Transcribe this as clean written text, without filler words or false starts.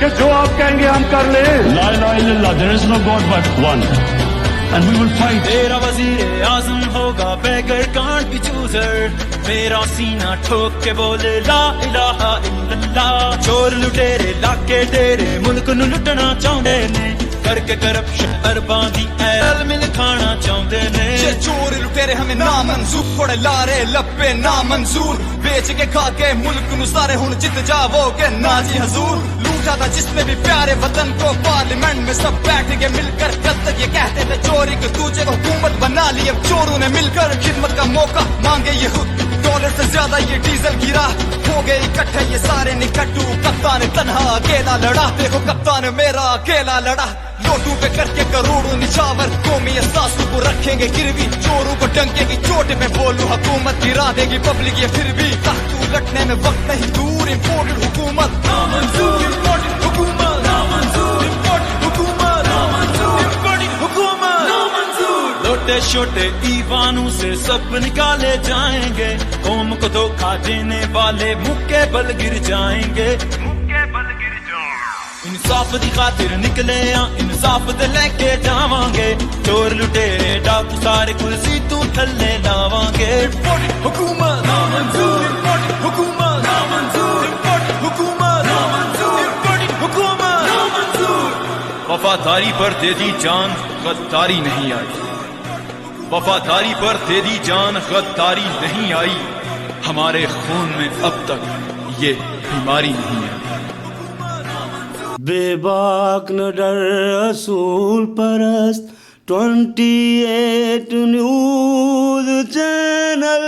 کہ جو آپ کہیں گے ہم کر لیں؟ لا الہ الا اللہ, there is no God but one, and we will fight. تیرا وزیر اعظم ہوگا بیگر کانٹ بھی چوزر, میرا سینہ ٹھوک کے بولے لا الہ الا اللہ. چور لٹیرے لاکے ڈیرے ملک نو لٹنا چاہندے نے, کر کے کرپشن ارباں دی ایل مل کھانا چاہندے نے. یہ چور لٹیرے ہمیں نامنظور, تھوڑے لارے لپے نامنظور, بیچ کے کھا کے ملک نو سارے ہن جت جاؤ گے نا جی حضور. لوٹا تھا جس نے بھی پیارے وطن کو, پارلیمنٹ میں سب بیٹھ کے مل کر کل تک یہ کہتے تھے چور ایک دوسرے کو حکومت بنا لی. اب چوروں نے مل کر خدمت کا موقع مانگے یہ خود, ڈالر سے زیادہ یہ ڈیزل گرا, ہو گئے اکٹھے یہ سارے نکٹو. کپتان تنہا اکیلا لڑا, دیکھو کپتان میرا اکیلا لڑا. نوٹوں پہ کر کے کروڑوں نچاور, قومی احساسوں کو رکھیں گے گروی. چوروں کو ڈنکے کی چوٹ پہ بولو حکومت گرا دے گی پبلک یہ پھر بھی. تختو لٹنے میں وقت نہیں دور, امپورٹڈ حکومت نامنظور, امپورٹڈ حکومت نامنظور, امپورٹڈ حکومت نامنظور, امپورٹڈ حکومت نامنظور. لوٹے چھوٹے ایوانوں سے سب نکالے جائیں گے, قوم کو دھوکہ دینے والے منہ کے بل گر جائیں گے. انصاف دی خاطر نکلے ہاں, انصاف دے لے کے جاواں گے. چور لٹیرے ڈاکو سارے کرسی تو تھلے لاواں گے. حکومت نامنظور, حکومت نامنظور, حکومت نامنظور, حکومت نامنظور. وفاداری پر دے دی جان, غداری نہیں آئی. وفاداری پر دے دی جان, غداری نہیں آئی. ہمارے خون میں اب تک یہ بیماری نہیں آئی. بے باک نہ ڈر اصول پرست, 28 نیوز چینل.